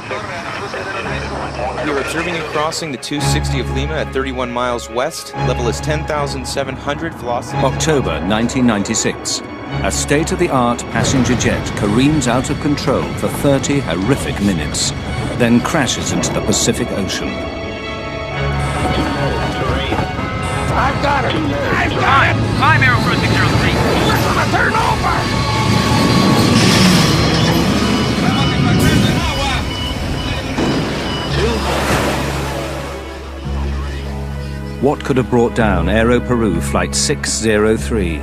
We are observing and crossing the 260 of Lima at 31 miles west. Level is 10,700, velocity. October 1996. A state-of-the-art passenger jet careens out of control for 30 horrific minutes, then crashes into the Pacific Ocean. I've got it! I've got it! Climb, Aeroperú 603. We're gonna turn over! What could have brought down Aeroperú Flight 603?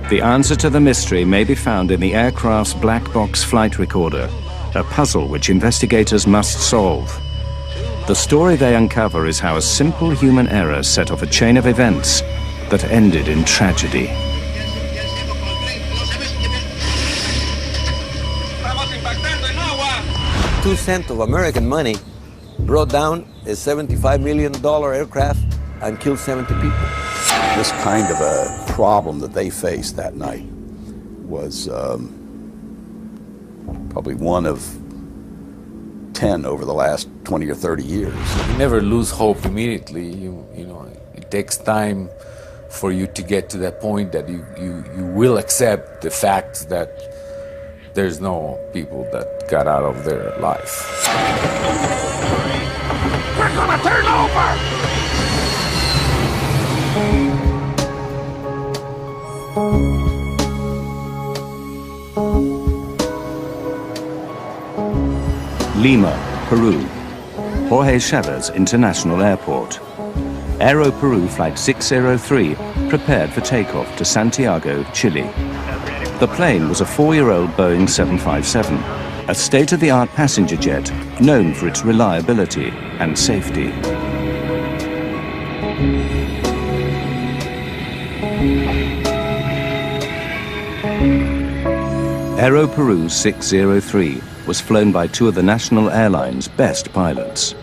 The answer to the mystery may be found in the aircraft's black box flight recorder, a puzzle which investigators must solve. The story they uncover is how a simple human error set off a chain of events that ended in tragedy. $0.02 of American money brought down a $75 million aircraft and killed 70 people. This kind of a problem that they faced that night was probably one of 10 over the last 20 or 30 years. You never lose hope immediately. You know, it takes time for you to get to that point that you will accept the fact that there's no people that got out of their life. We're gonna turn over! Lima, Peru. Jorge Chavez International Airport. Aeroperú Flight 603 prepared for takeoff to Santiago, Chile. The plane was a 4-year-old Boeing 757, a state-of-the-art passenger jet known for its reliability and safety. Aeroperú 603 was flown by two of the national airline's best pilots,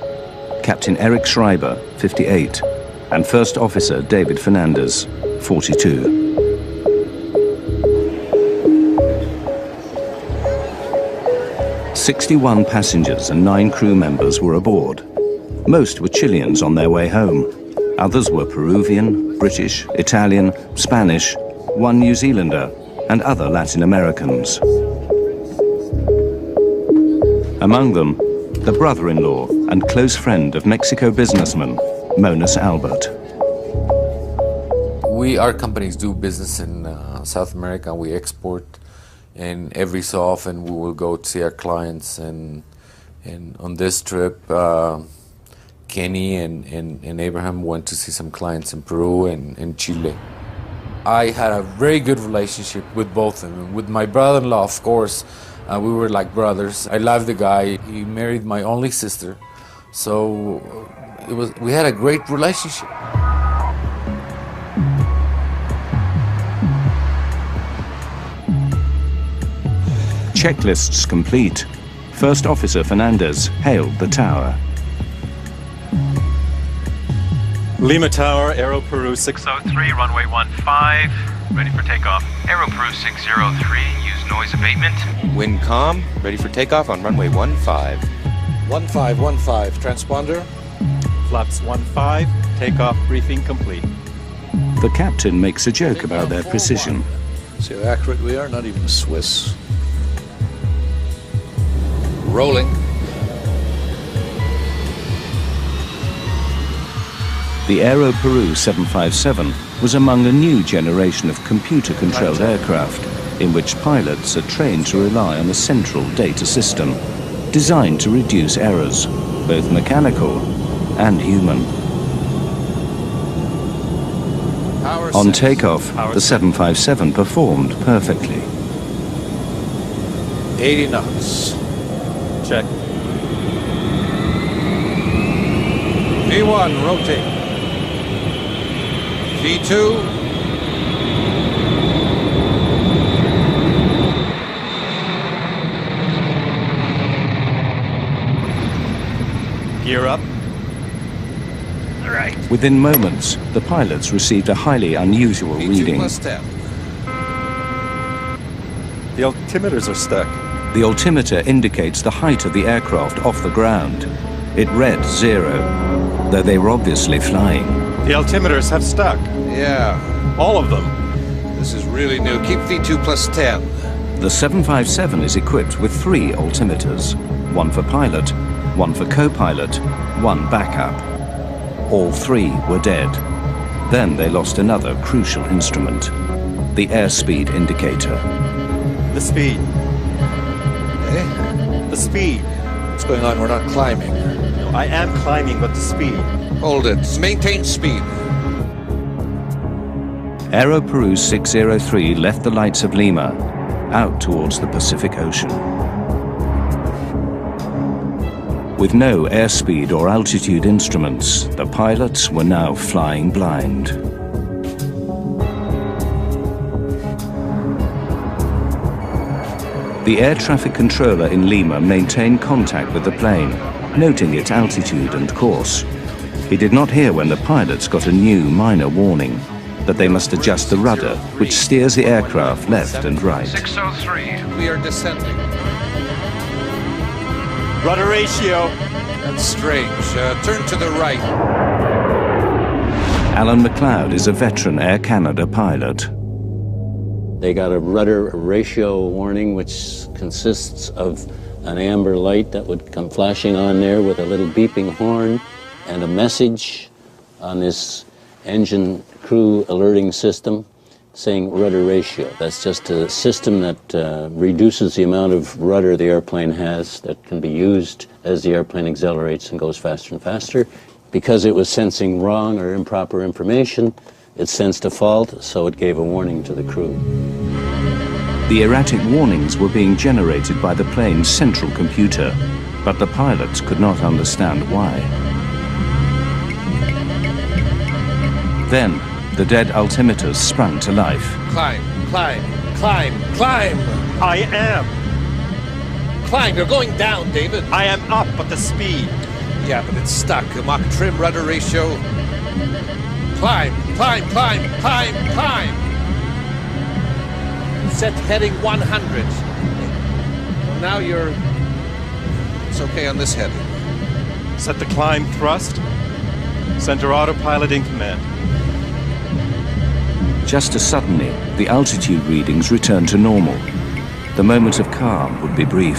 Captain Eric Schreiber, 58, and First Officer David Fernandez, 42. "61 passengers and 9 crew members were aboard. Most were Chileans on their way home. Others were Peruvian, British, Italian, Spanish, one New Zealander, and other Latin Americans. Among them, the brother-in-law and close friend of Mexico businessman Monas Albert. Our companies do business in South America. We export, and every so often we will go to see our clients. And on this trip, Kenny and Abraham went to see some clients in Peru and in Chile. I had a very good relationship with both of them. With my brother-in-law, of course, we were like brothers. I loved the guy. He married my only sister, so we had a great relationship. Checklists complete. First Officer Fernandez hailed the tower. Lima Tower, Aeroperú 603, runway 15, ready for takeoff. Aeroperú 603, use noise abatement. Wind calm, ready for takeoff on runway 15. 1515, transponder. Flaps 15, takeoff briefing complete. The captain makes a joke about their precision. See how accurate we are? Not even Swiss. Rolling. The Aeroperú 757 was among a new generation of computer-controlled aircraft in which pilots are trained to rely on a central data system designed to reduce errors, both mechanical and human. On takeoff, the 757 performed perfectly. 80 knots. Check. V1, rotate. V2. Gear up. All right. right. Within moments, the pilots received a highly unusual V2 reading. plus 10. The altimeters are stuck. The altimeter indicates the height of the aircraft off the ground. It read 0, though they were obviously flying. The altimeters have stuck. Yeah, All of them. this is really new. Keep V2 plus 10. The 757 is equipped with 3 altimeters, one for pilot, one for co-pilot, one backup. All 3 were dead. Then they lost another crucial instrument, the airspeed indicator. The speed. Eh? The speed. What's going on? We're not climbing. No, I am climbing, but the speed. Hold it. Maintain speed. Aeroperú 603 left the lights of Lima, out towards the Pacific Ocean. With no airspeed or altitude instruments, the pilots were now flying blind. The air traffic controller in Lima maintained contact with the plane, noting its altitude and course. He did not hear when the pilots got a new minor warning that they must adjust the rudder, which steers the aircraft left and right. 603. We are descending. Rudder ratio. That's strange. Turn to the right. Alan McLeod is a veteran Air Canada pilot. They got a rudder ratio warning, which consists of an amber light that would come flashing on there with a little beeping horn and a message on this engine crew alerting system saying rudder ratio. That's just a system that reduces the amount of rudder the airplane has that can be used as the airplane accelerates and goes faster and faster. Because it was sensing wrong or improper information, it sensed a fault, so it gave a warning to the crew. The erratic warnings were being generated by the plane's central computer, but the pilots could not understand why. Then, the dead altimeters sprung to life. Climb, climb, climb, climb. I am. Climb, you're going down, David. I am up, but the speed. Yeah, but it's stuck. Mach trim, rudder ratio. Climb, climb, climb, climb, climb. Set heading 100. Well, now you're... It's okay on this heading. Set the climb thrust. Center autopilot in command. Just as suddenly, the altitude readings returned to normal. The moment of calm would be brief.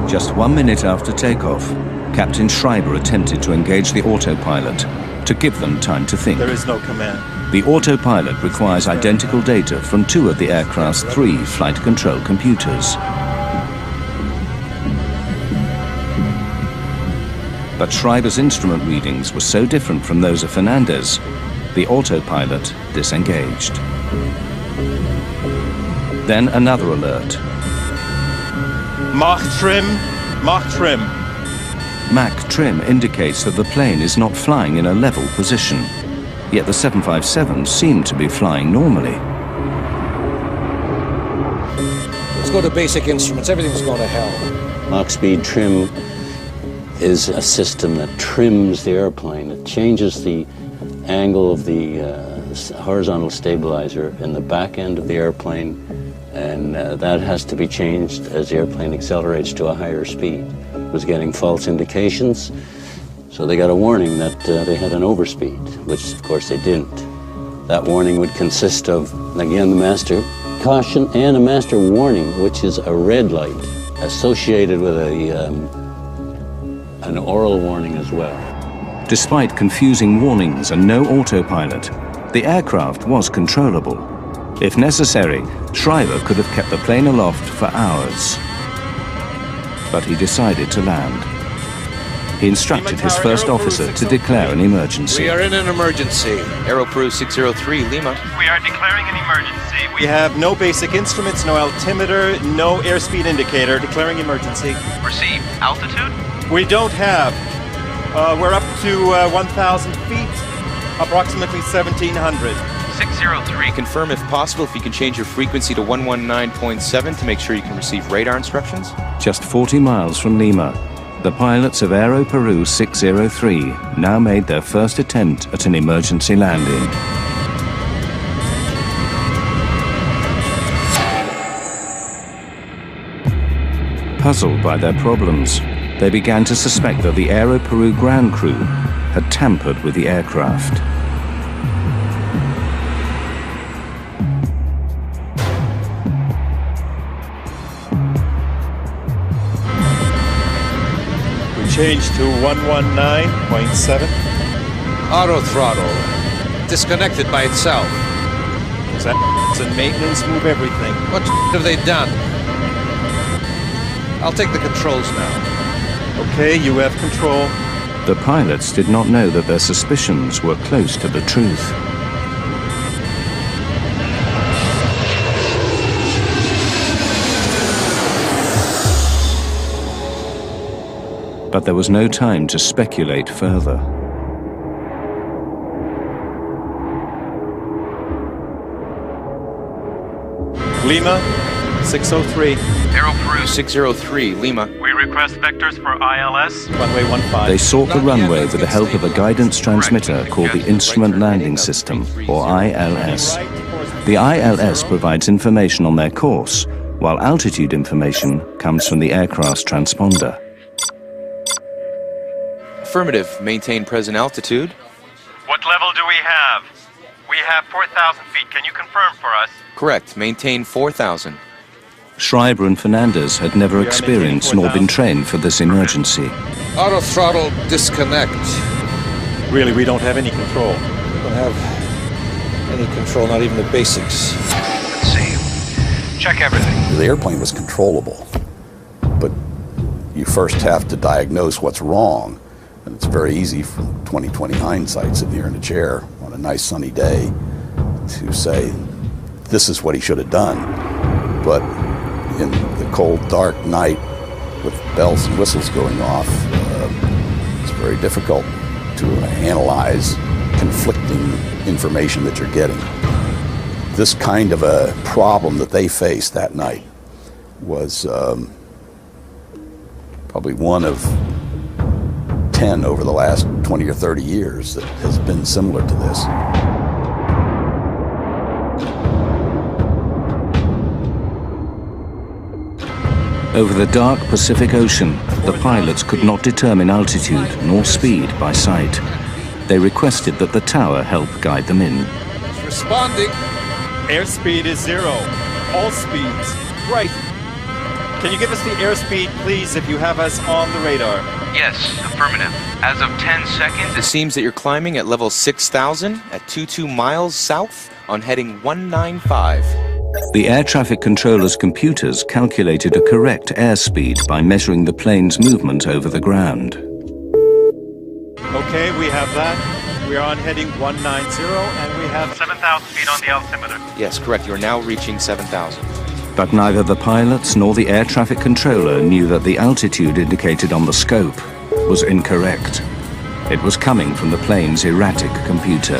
Just 1 minute after takeoff, Captain Schreiber attempted to engage the autopilot to give them time to think. There is no command. The autopilot requires identical data from 2 of the aircraft's 3 flight control computers. But Schreiber's instrument readings were so different from those of Fernandez, the autopilot disengaged. Then another alert. Mach trim, Mach trim. Mach trim indicates that the plane is not flying in a level position, yet the 757 seemed to be flying normally. Let's go to basic instruments. Everything's going to hell. Mach speed trim is a system that trims the airplane. It changes the angle of the horizontal stabilizer in the back end of the airplane, and that has to be changed as the airplane accelerates to a higher speed. It was getting false indications, so they got a warning that they had an overspeed, which of course they didn't. That warning would consist of, again, the master caution and a master warning, which is a red light associated with an oral warning as well. Despite confusing warnings and no autopilot, the aircraft was controllable. If necessary, Schreiber could have kept the plane aloft for hours. But he decided to land. He instructed his first officer to declare an emergency. We are in an emergency. Aeroperú 603, Lima. We are declaring an emergency. We have no basic instruments, no altimeter, no airspeed indicator. Declaring emergency. Receive. Altitude? We don't have. We're up to 1,000 feet, approximately 1,700. 603. Confirm if possible if you can change your frequency to 119.7 to make sure you can receive radar instructions. Just 40 miles from Lima, the pilots of Aeroperú 603 now made their first attempt at an emergency landing. Puzzled by their problems, they began to suspect that the Aeroperú ground crew had tampered with the aircraft. We changed to 119.7. Auto throttle. Disconnected by itself. That's in maintenance, move everything. What have they done? I'll take the controls now. Okay, you have control. The pilots did not know that their suspicions were close to the truth. But there was no time to speculate further. Lima, 603. Aeroperú 603, Lima. We request vectors for ILS. Runway 15. They sought the runway with the help of a guidance transmitter called the Instrument Landing System, or ILS. The ILS provides information on their course, while altitude information comes from the aircraft's transponder. Affirmative. Maintain present altitude. What level do we have? We have 4,000 feet. Can you confirm for us? Correct. Maintain 4,000. Schreiber and Fernandez had never experienced nor been trained for this emergency. Auto throttle disconnect. Really, we don't have any control. We don't have any control, not even the basics. Let's see. Check everything. The airplane was controllable, but you first have to diagnose what's wrong. And it's very easy from 20/20 hindsight, sitting here in a chair on a nice sunny day, to say, this is what he should have done. But in the cold, dark night, with bells and whistles going off, it's very difficult to analyze conflicting information that you're getting. This kind of a problem that they faced that night was probably one of 10 over the last 20 or 30 years that has been similar to this. Over the dark Pacific Ocean, the pilots could not determine altitude nor speed by sight. They requested that the tower help guide them in. Responding. Airspeed is 0. All speeds. Right. Can you give us the airspeed, please, if you have us on the radar? Yes, affirmative. As of 10 seconds, It seems that you're climbing at level 6,000 at 22 miles south on heading 195. The air traffic controller's computers calculated a correct airspeed by measuring the plane's movement over the ground. Okay, we have that. We are on heading 190, and we have 7,000 feet on the altimeter. Yes, correct. You're now reaching 7,000. But neither the pilots nor the air traffic controller knew that the altitude indicated on the scope was incorrect. It was coming from the plane's erratic computer.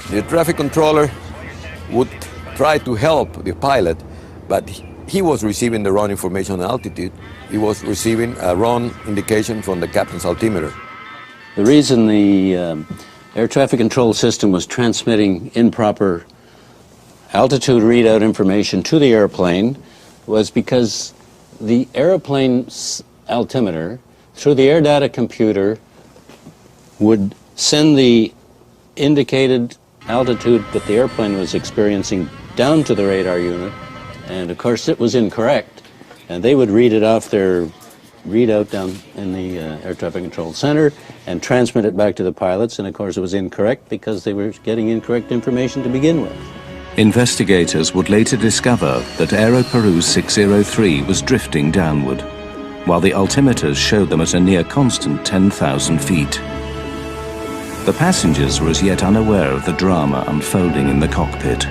The traffic controller would try to help the pilot, but he was receiving the wrong information on altitude. He was receiving a wrong indication from the captain's altimeter. The reason the air traffic control system was transmitting improper altitude readout information to the airplane was because the airplane's altimeter, through the air data computer, would send the indicated altitude that the airplane was experiencing down to the radar unit, and of course it was incorrect, and they would read it off their readout down in the air traffic control center and transmit it back to the pilots, and of course it was incorrect because they were getting incorrect information to begin with. Investigators would later discover that Aeroperú 603 was drifting downward, while the altimeters showed them at a near constant 10,000 feet. The passengers were as yet unaware of the drama unfolding in the cockpit.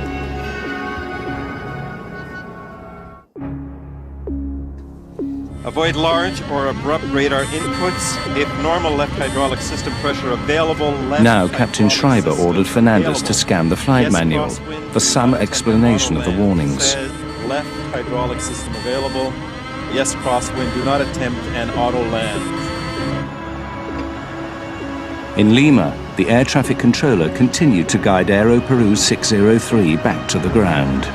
Avoid large or abrupt radar inputs. If normal left hydraulic system pressure available, left Now Captain hydraulic Schreiber system ordered Fernandez to available. scan the flight Yes, manual crosswind, for some explanation of the warnings. Says left hydraulic system available. Yes, crosswind. Do not attempt an auto land. In Lima, the air traffic controller continued to guide Aeroperú 603 back to the ground.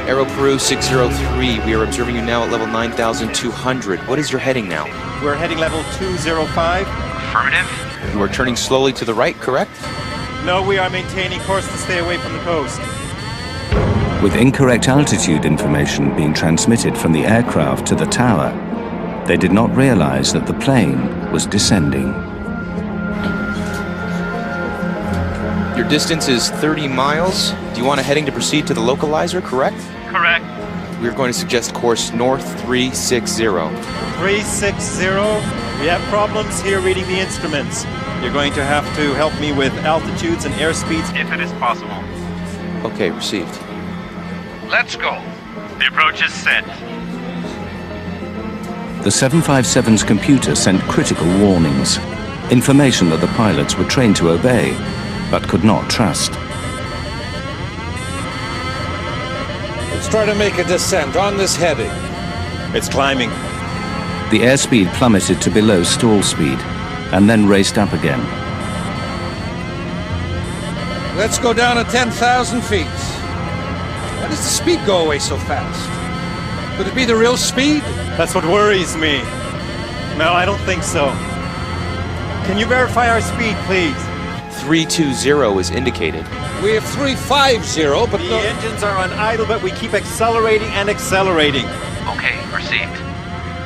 Aeroperú 603, we are observing you now at level 9,200. What is your heading now? We're heading level 205. Affirmative. You are turning slowly to the right, correct? No, we are maintaining course to stay away from the coast. With incorrect altitude information being transmitted from the aircraft to the tower, they did not realize that the plane was descending. Your distance is 30 miles. Do you want a heading to proceed to the localizer, correct? Correct. We're going to suggest course north 360. 360. We have problems here reading the instruments. You're going to have to help me with altitudes and airspeeds. If it is possible. Okay, received. Let's go. The approach is set. The 757's computer sent critical warnings, information that the pilots were trained to obey, but could not trust. Let's try to make a descent on this heading. It's climbing. The airspeed plummeted to below stall speed, and then raced up again. Let's go down to 10,000 feet. Why does the speed go away so fast? Could it be the real speed? That's what worries me. No, I don't think so. Can you verify our speed, please? 320 is indicated. We have 350, but The engines are on idle, but we keep accelerating and accelerating. Okay, received.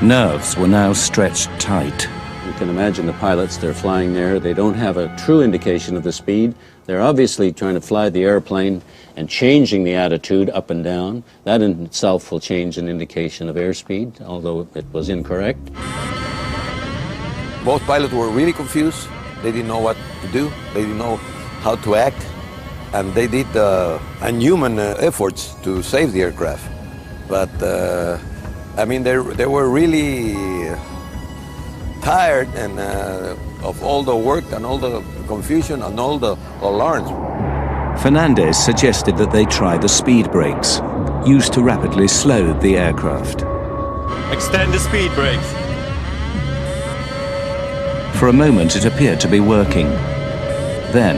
Nerves were now stretched tight. You can imagine the pilots, they're flying there. They don't have a true indication of the speed. They're obviously trying to fly the airplane and changing the attitude up and down. That in itself will change an indication of airspeed, although it was incorrect. Both pilots were really confused. They didn't know what to do. They didn't know how to act. And they did unhuman efforts to save the aircraft. But, I mean, they were really tired and of all the work and all the confusion and all the alarms. Fernandez suggested that they try the speed brakes, used to rapidly slow the aircraft. Extend the speed brakes. For a moment it appeared to be working. Then